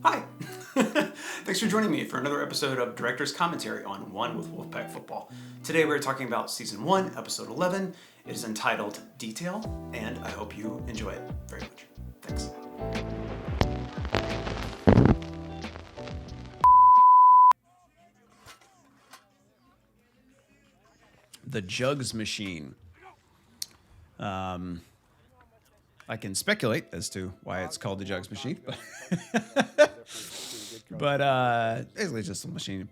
Hi! Thanks for joining me for another episode of Director's Commentary on One with Wolfpack Football. Today we're talking about Season 1, Episode 11. It is entitled Detail, and I hope you enjoy it very much. Thanks. The Jugs Machine. I can speculate as to why it's called the Jugs Machine, but basically just a machine.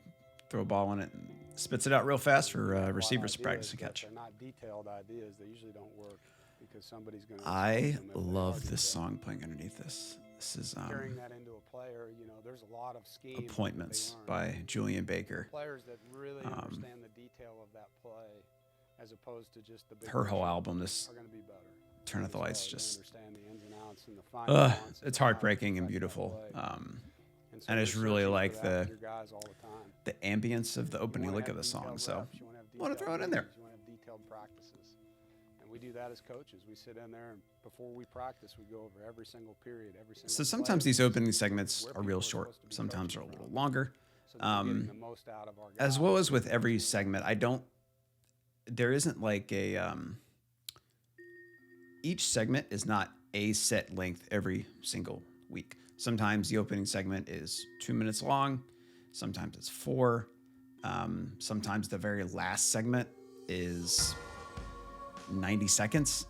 Throw a ball in it and spits it out real fast for receivers to practice and catch. They're not detailed ideas. They usually don't work because somebody's going to. I love this song playing underneath this. This is carrying that into a player. You know, there's a lot of schemes. Appointments by Julian Baker. Players that really understand the detail of that play, as opposed to just the big. Her whole album, this are going to be better. Turn Out the Lights, just It's heartbreaking and beautiful. And I just really like the ambience of the opening look of the song. So I want to throw it in there. You want to have detailed practices. And we do that as coaches. We sit in there and before we practice, we go over every single period, every single So sometimes these opening segments are real short. Sometimes they're a little longer. As well as with every segment, there isn't like a, each segment is not a set length every single week. Sometimes the opening segment is 2 minutes long. Sometimes it's 4. Sometimes the very last segment is 90 seconds.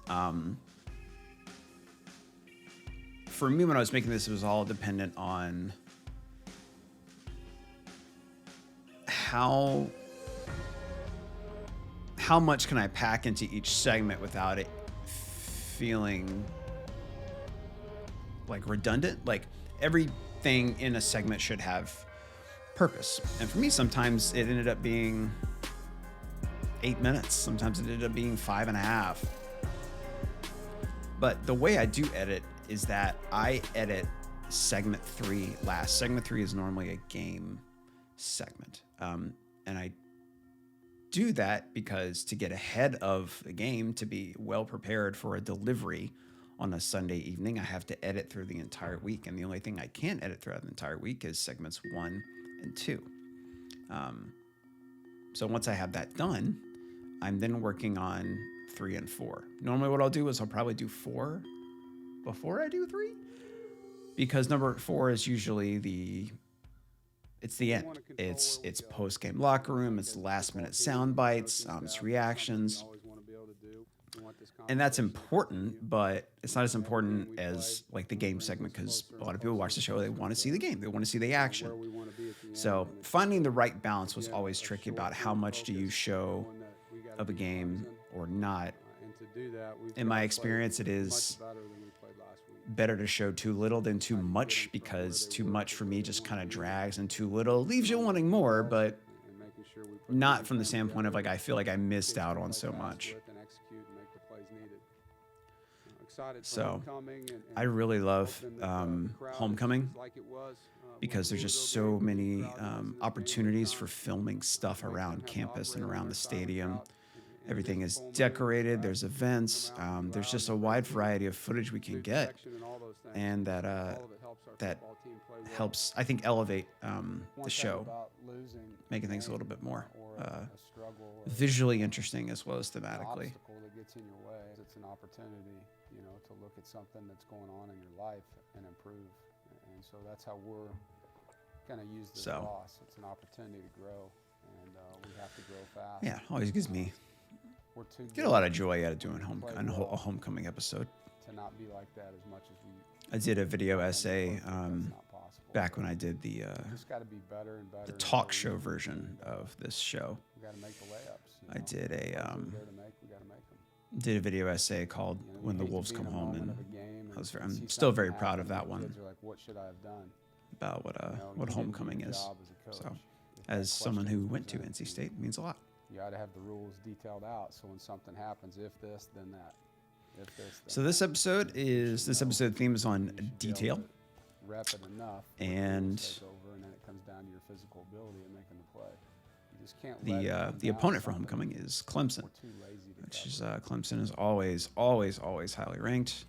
For me, when I was making this, it was all dependent on how much can I pack into each segment without it feeling like redundant. Like everything in a segment should have purpose. And for me, sometimes it ended up being 8 minutes. Sometimes it ended up being 5.5. But the way I do edit is that I edit segment 3 last. Segment 3 is normally a game segment. And I do that because to get ahead of the game, to be well prepared for a delivery on a Sunday evening, I have to edit through the entire week. And the only thing I can edit throughout the entire week is segments 1 and 2. So once I have that done, I'm then working on 3 and 4. Normally what I'll do is I'll probably do 4 before I do 3, because number 4 is usually it's the end. It's post-game locker room. It's last-minute sound bites. It's reactions. And that's important, but it's not as important as like the game segment, because a lot of people watch the show, they want to see the game. They want to see the action. So finding the right balance was always tricky about how much do you show of a game or not. In my experience, it is better to show too little than too much, because too much for me just kind of drags, and too little leaves you wanting more, but not from the standpoint of like I feel like I missed out on so much. So I really love Homecoming, because there's just so many opportunities for filming stuff around campus and around the stadium. Everything is decorated. There's events. There's just a wide variety of footage we can get, and that helps, I think, elevate the show, making things a little bit more visually interesting as well as thematically. It's an opportunity, you know, to look at something that's going on in your life and improve. And so that's how we're going to use this loss. It's an opportunity to grow, and we have to grow fast. Yeah, always gives me get a lot of joy out of doing a homecoming episode. To not be like that as much as we. I did a video essay back when I did the talk show version of this show. We got to make the layups. I did a video essay called "When the Wolves Come Home," and I'm still very proud of that one. What should I have done? About what homecoming is. So, as someone who went to NC State, it means a lot. You ought to have the rules detailed out, so when something happens, if this, then that. If this, then so this episode theme is on detail. Rep it enough, and then it comes down to your physical ability in making the play. You just can't the opponent for homecoming is Clemson, which is Clemson is always highly ranked.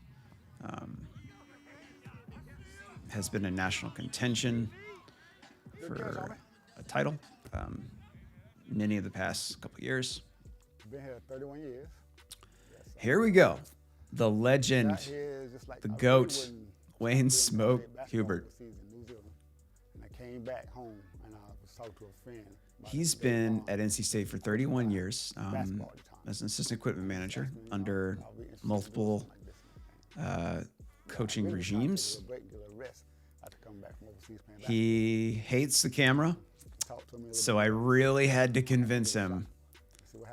has been in national contention for a title many of the past couple years. Been here 31 years. Here we go. The legend, the GOAT, Wayne Smoke Hubert. And I came back home and I was talking to a friend. He's been at NC State for 31 years as an assistant equipment manager under multiple coaching regimes. He hates the camera, so I really had to convince him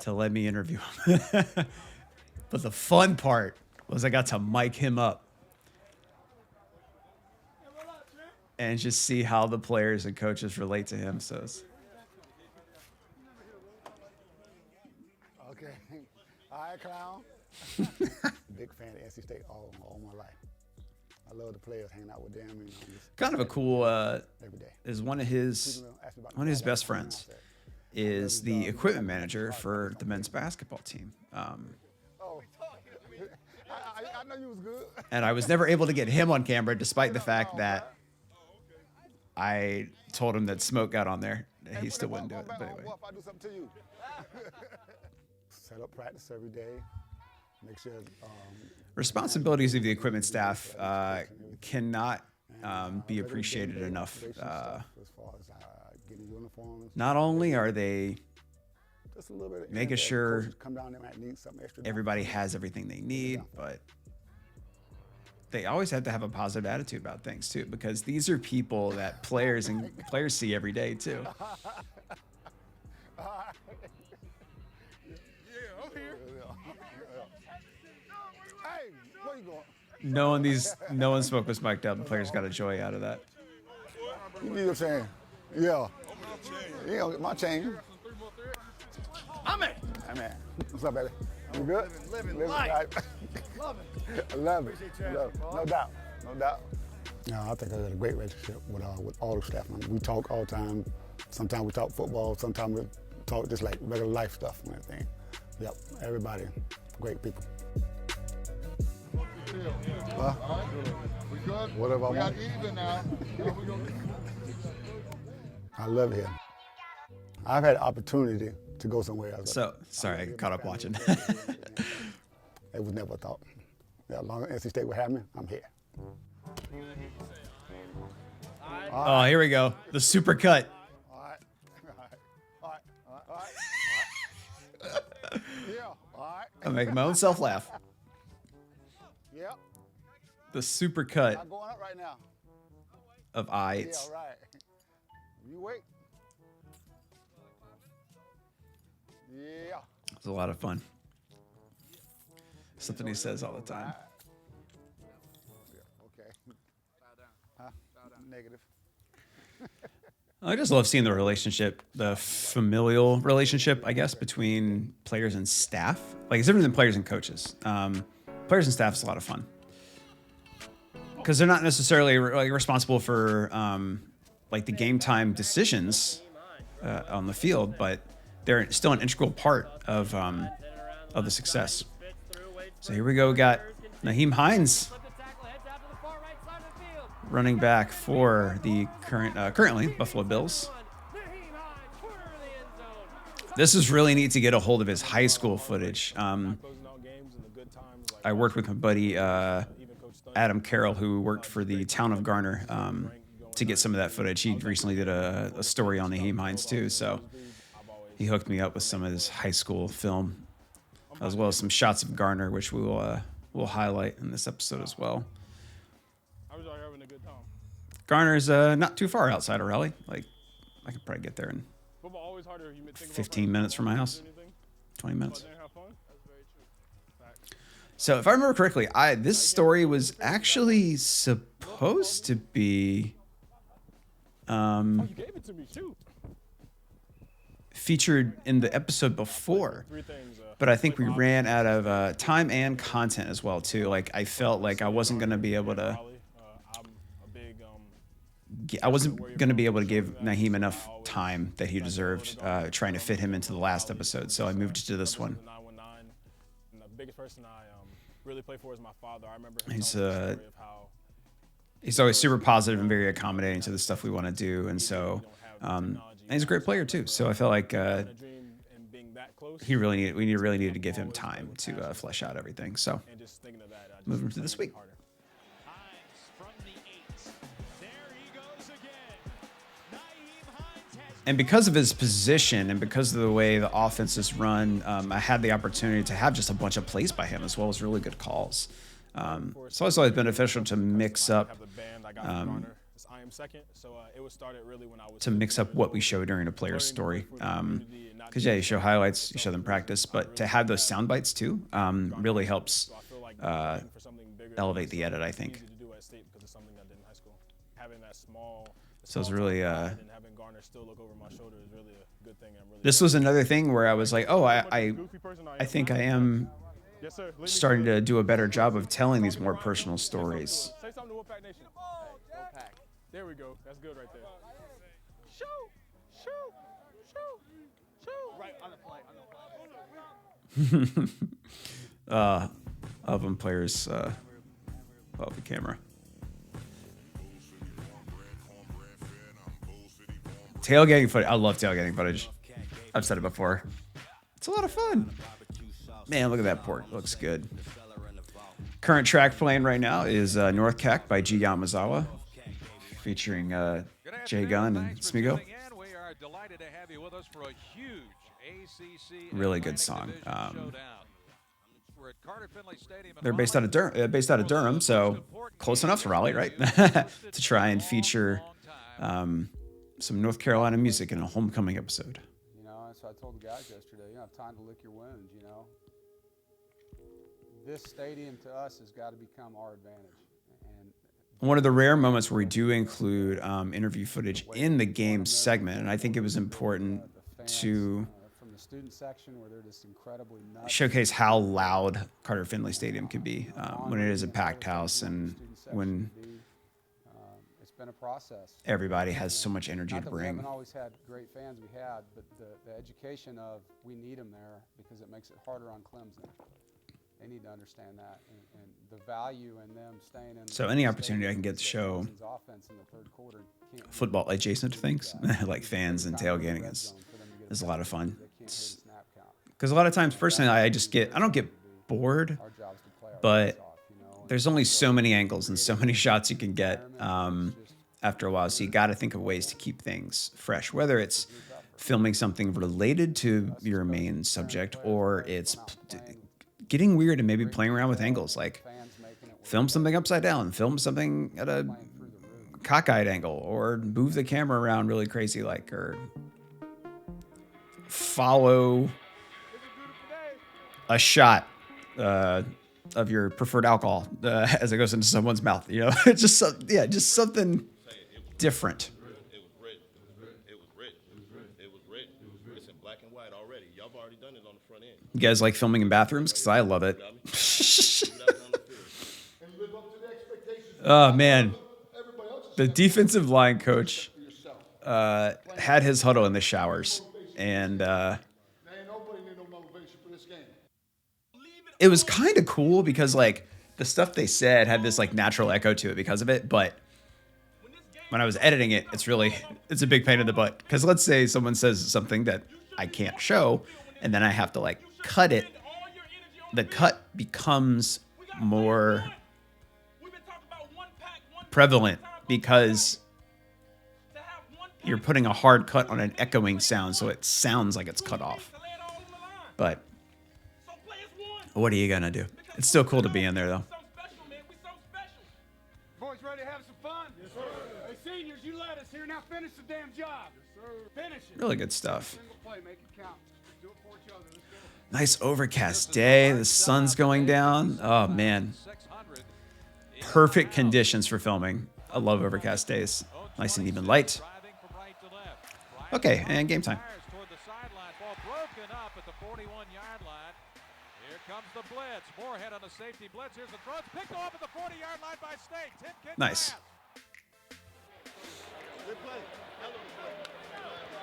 to let me interview him. But the fun part was I got to mic him up and just see how the players and coaches relate to him. So it's... Okay. All right, clown. Big fan of NC State all my life. I love the players, hanging out with them. You know, kind of a cool, every day. is one of his best friends is the equipment manager for the men's basketball team. Oh, I know you was good. And I was never able to get him on camera, despite the fact that I told him that Smoke got on there. He still wouldn't do it. But anyway. I do something to you. Set up practice every day. Make sure. Responsibilities of the equipment staff cannot be appreciated enough. Not only are they making sure everybody has everything they need, but they always have to have a positive attitude about things too, because these are people that players see every day too. Knowing Smoke was mic'd up, the players got a joy out of that. You need your chain. Yeah. You don't get my chain. I'm in. What's up, baby? You good? Living life. Love it. I love it. No doubt. No, I think I got a great relationship with all the staff. We talk all the time. Sometimes we talk football. Sometimes we talk just like regular life stuff and everything. Yep, everybody, great people. Huh? We good? Whatever I we want. got even now. I love it here. I've had the opportunity to go somewhere else. So, sorry, I caught up watching. It was never a thought. Yeah, as long as NC State would have me, I'm here. Oh, here we go. The super cut. All right. Yeah, all right. I'm making my own self laugh. Yep. The super cut I'm going up right now. of Yeah, right. You wait. Yeah. It's a lot of fun. Something he says all the time. Yeah, okay. Huh? Negative. I just love seeing the relationship, the familial relationship, I guess, between players and staff. Like, it's different than players and coaches. Players and staff is a lot of fun because they're not necessarily responsible for like the game time decisions on the field, but they're still an integral part of the success. So here we go. We got Nyheim Hines, running back for the currently Buffalo Bills. This is really neat to get a hold of his high school footage. I worked with my buddy Adam Carroll, who worked for the town of Garner, to get some of that footage. He recently did a story on Nyheim Hines too, so he hooked me up with some of his high school film, as well as some shots of Garner, which we will highlight in this episode as well. Garner's not too far outside of Raleigh. Like, I could probably get there in 15 minutes from my house. 20 minutes. So if I remember correctly, this story was actually supposed to be featured in the episode before, but I think we ran out of time and content as well too. Like, I felt like I wasn't going to be able to give Nyheim enough time that he deserved, trying to fit him into the last episode. So I moved to this one. The biggest person I really play for is my father. I remember him He's telling the story of how he's always super positive and very accommodating to the stuff we want to do. And so, and he's a great player too. So I feel like we really needed to give him time to flesh out everything. So moving to this week. And because of his position and because of the way the offense is run, I had the opportunity to have just a bunch of plays by him as well as really good calls. So it's always beneficial to mix up what we show during a player's story. Because you show highlights, you show them practice, but to have those sound bites too really helps elevate the edit, I think. So it's really this was another thing where I was like, oh, I think I am starting to do a better job of telling these more personal stories. Say something to Wolfpack Nation. Wolfpack. There we go. That's good right there. Shoot. Right on the play. Of them players, the camera. Tailgating footage. I love tailgating footage. I've said it before. It's a lot of fun. Man, look at that port. Looks good. Current track playing right now is North Cac by G. Yamazawa, featuring Jay Gunn and Smigo. Really good song. They're based out of Durham, so close enough to Raleigh, right? To try and feature some North Carolina music in a homecoming episode. You know, and so I told the guys yesterday, you don't have time to lick your wounds, you know. This stadium to us has got to become our advantage. And one of the rare moments where we do include interview footage in the game segment, and I think it was important to from the student section where they're just incredibly nuts. Showcase how loud Carter Finley Stadium can be when it is a packed house and when it's been a process. Everybody has so much energy Not to that we bring. haven't always had great fans, we had, but the education of we need them there because it makes it harder on Clemson. They need to understand that and the value in them staying in. So any opportunity I can get to show offense in the third quarter football adjacent to things like fans and tailgating is a lot of fun. Because a lot of times personally I don't get bored, but there's only so many angles and so many shots you can get after a while. So you got to think of ways to keep things fresh, whether it's filming something related to your main subject or it's getting weird and maybe playing around with angles, like film something upside down, film something at a cockeyed angle, or move the camera around really crazy, like, or follow a shot of your preferred alcohol as it goes into someone's mouth. You know, just something different. You guys like filming in bathrooms? Because I love it. Oh, man. The defensive line coach had his huddle in the showers. And it was kind of cool because, like, the stuff they said had this, like, natural echo to it because of it. But when I was editing it, it's a big pain in the butt. Because let's say someone says something that I can't show, and then I have to, like, cut it. The cut becomes more prevalent because you're putting a hard cut on an echoing sound, so it sounds like it's cut off. But what are you gonna do? It's still cool to be in there, though. Boys ready to have some fun? Yes, sir. Hey, seniors, you led us here. Now finish the damn job. Yes, sir. Finish it. Really good stuff. Single play, make it count. Do it for each other. Let's go. Nice overcast day. The sun's going down. Oh, man. Perfect conditions for filming. I love overcast days. Nice and even light. Okay, and game time. Nice.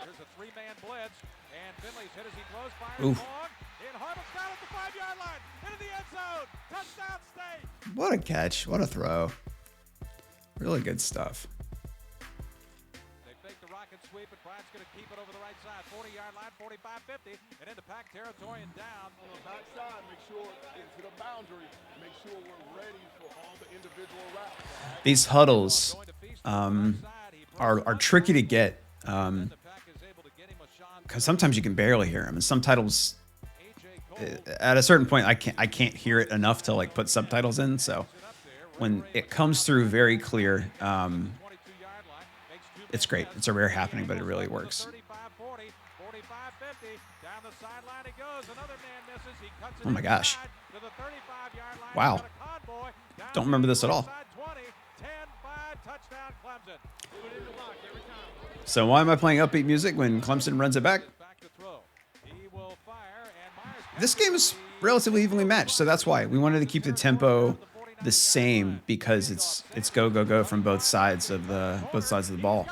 Here's a three-man blitz, and Finley's hit as he throws, fires Oof. long, and Harbaugh down at the 5-yard line, into the end zone, touchdown State. What a catch. What a throw. Really good stuff. They fake the rocket sweep, and Bryant's going to keep it over the right side. 40-yard line, 45-50, and into pack territory and down. On the backside, make sure into the boundary. Make sure we're ready for all the individual routes. These huddles are tricky to get because sometimes you can barely hear them, and subtitles at a certain point I can't hear it enough to like put subtitles in. So when it comes through very clear, it's great. It's a rare happening, but it really works. Oh my gosh. Wow. Don't remember this at all. So why am I playing upbeat music when Clemson runs it back? This game is relatively evenly matched, so that's why we wanted to keep the tempo the same, because it's go go go from both sides of the ball.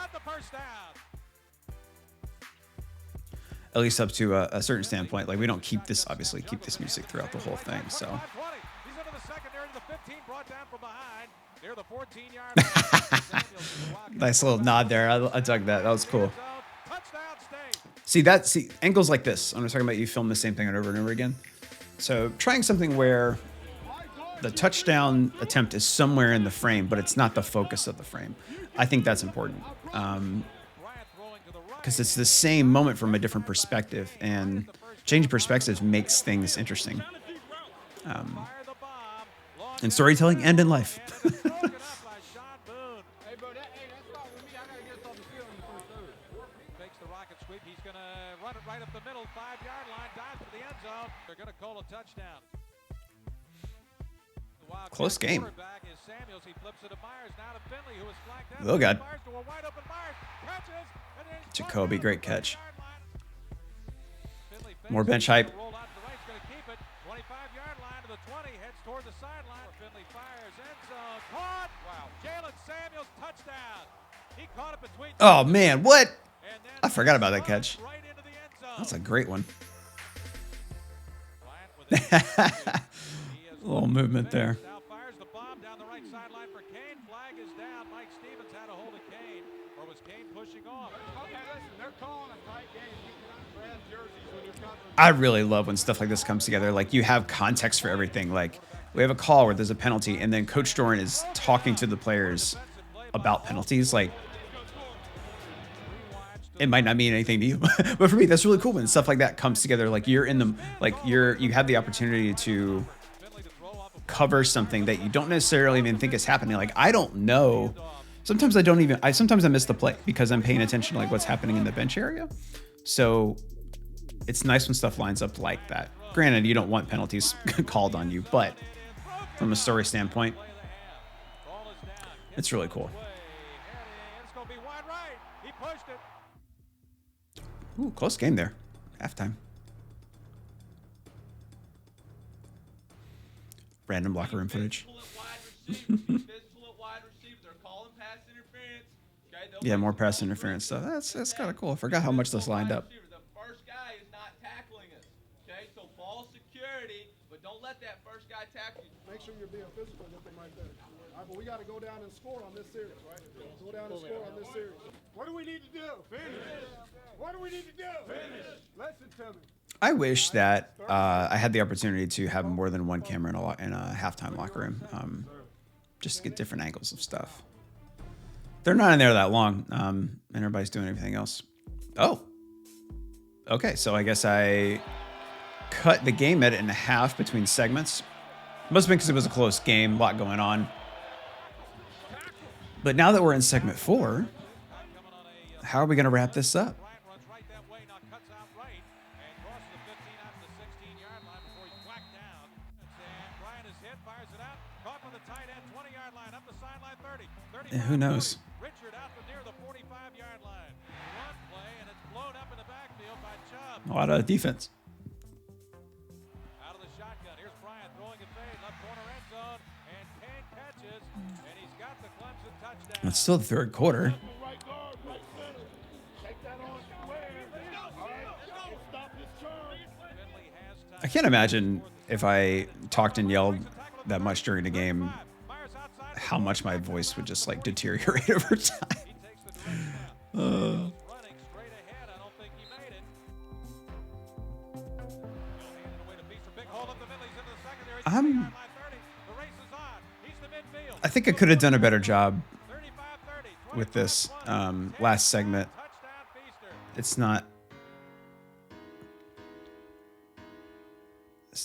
At least up to a certain standpoint. Like, we don't keep this music throughout the whole thing. So nice little nod there. I dug that. That was cool. See angles like this. I'm talking about, you film the same thing over and over again. So trying something where the touchdown attempt is somewhere in the frame, but it's not the focus of the frame. I think that's important. Because it's the same moment from a different perspective, and changing perspectives makes things interesting. In storytelling and in life. Close game. Oh, God. Jacoby, great catch. More bench hype. Oh, man, what? I forgot about that catch. That's a great one. A little movement there. I really love when stuff like this comes together. Like, you have context for everything. Like, we have a call where there's a penalty, and then Coach Doran is talking to the players about penalties. Like, it might not mean anything to you, but for me, that's really cool when stuff like that comes together. Like, you have the opportunity to cover something that you don't necessarily even think is happening. Like, I don't know. Sometimes I miss the play because I'm paying attention to like what's happening in the bench area. So it's nice when stuff lines up like that. Granted, you don't want penalties called on you, but from a story standpoint, it's really cool. Ooh, close game there. Halftime. Random locker room footage. Yeah, more pass interference stuff. That's kind of cool. I forgot how much this lined up. The first guy is not tackling us. Okay, so ball security, but don't let that first guy tackle you. Make sure you're being physical with them right there. All right, but we got to go down and score on this series, right? Go down and score on this series. What do we need to do? Finish. What do we need to do? Finish. Listen to me. I wish that I had the opportunity to have more than one camera in a halftime locker room, just to get different angles of stuff. They're not in there that long, and everybody's doing everything else. Oh, okay. So I guess I cut the game edit in half between segments. Must have been because it was a close game, a lot going on. But now that we're in segment 4, how are we going to wrap this up? Who knows? A lot of defense. Out of the shotgun. Here's Bryant throwing a fade, left corner end zone, and Kane catches, and he's got the Clemson touchdown. It's still the third quarter. I can't imagine if I talked and yelled that much during the game how much my voice would just like deteriorate over time. Running straight ahead. I don't think he made it. He'll hand it away to Beaster. Big hole up the middle. He's into the secondary. I'm- 30. The race is on. He's the midfield. I think I could have done a better job 35-30. with this last segment. Touchdown, Beaster. It's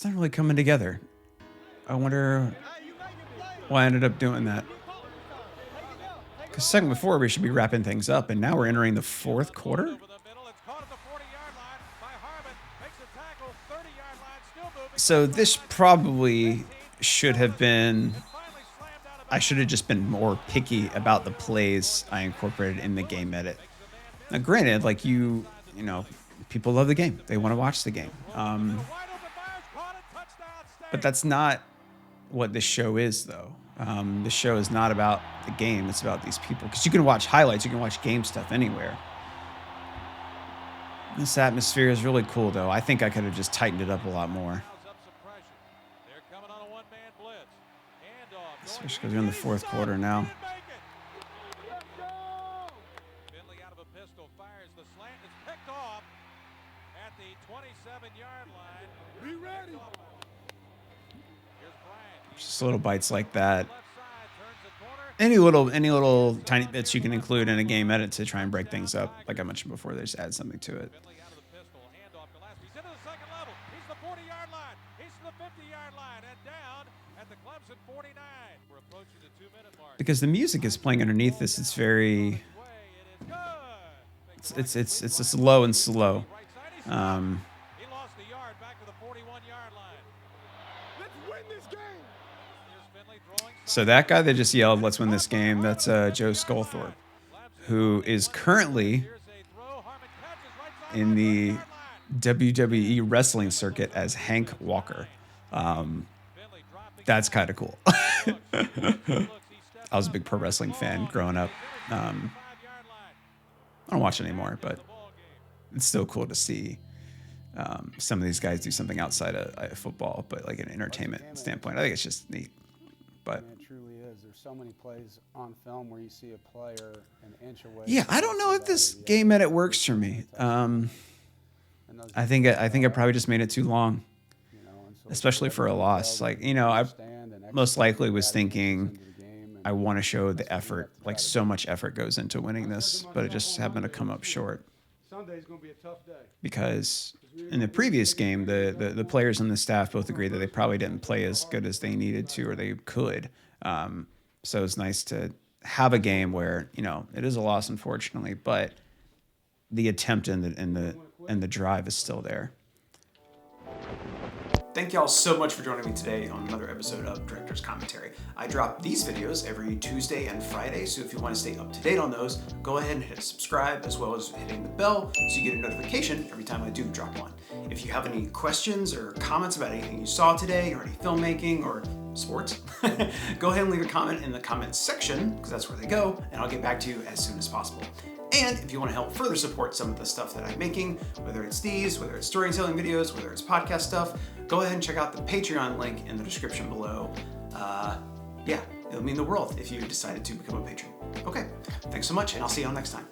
not really coming together. I wonder why I ended up doing that. Because second before we should be wrapping things up, and now we're entering the fourth quarter. Over the middle. It's caught at the 40-yard line by Harmon. Makes a tackle. 30-yard line. Still moving. So this probably should have been. Finally slammed out of I should have just been more picky about the plays I incorporated in the game edit. Now, granted, like you know, people love the game. They want to watch the game. wide open Myers. Caught it. Touchdown. But that's not what this show is, though. This show is not about the game. It's about these people. Because you can watch highlights. You can watch game stuff anywhere. This atmosphere is really cool, though. I think I could have just tightened it up a lot more. Up some pressure. They're coming on a one-man blitz. Handoff. Especially because we're in the fourth quarter now. Finley out of a pistol fires the slant. It's picked off at the 27-yard line. Be ready. Here's Bryant. Just little bites like that. Left side turns the corner. Any little tiny bits you can include in a game edit to try and break things up. Like I mentioned before, they just add something to it. Finley out of the pistol. Handoff to Gillespie. He's into the second level. He's to the 40-yard line. He's to the 50-yard line and down at the Clemson 49. We're approaching the 2-minute mark. Because the music is playing underneath this, it's very. Way it is good. It's just low and slow. Right side. He's stopped. Um, He lost the yard back to the 41-yard line. Let's win this game. Here's Finley throwing. so that guy that just yelled, "Let's win this game," that's Joe Sculthorpe, who is currently Here's a throw. Harmon catches right side. in the yard line. WWE wrestling circuit as Hank Walker. Finley dropping. That's kind of cool. Looks, he steps I was a big pro wrestling fan growing up. 5-yard line. I don't watch it anymore, but The ball game. it's still cool to see some of these guys do something outside of football, but like an entertainment standpoint. I think it's just neat. But And it truly is. There's so many plays on film where you see a player an inch away. yeah, from I don't know if the this other, game edit works for me. and those I think I probably just made it too long, you know, and so especially for a loss. Like, you know, I most likely was thinking I want to show the effort, like so much effort goes into winning this, but it just happened to come up short Sunday's gonna be a tough day. because in the previous game, the players and the staff both agreed that they probably didn't play as good as they needed to or they could. So it's nice to have a game where, you know, it is a loss, unfortunately, but the attempt and the drive is still there. Thank y'all so much for joining me today on another episode of Director's Commentary. I drop these videos every Tuesday and Friday, so if you want to stay up to date on those, go ahead and hit subscribe as well as hitting the bell so you get a notification every time I do drop one. If you have any questions or comments about anything you saw today or any filmmaking or sports, go ahead and leave a comment in the comments section because that's where they go, and I'll get back to you as soon as possible. And if you want to help further support some of the stuff that I'm making, whether it's these, whether it's storytelling videos, whether it's podcast stuff, go ahead and check out the Patreon link in the description below. Yeah, it'll mean the world if you decided to become a patron. Okay, thanks so much, and I'll see y'all next time.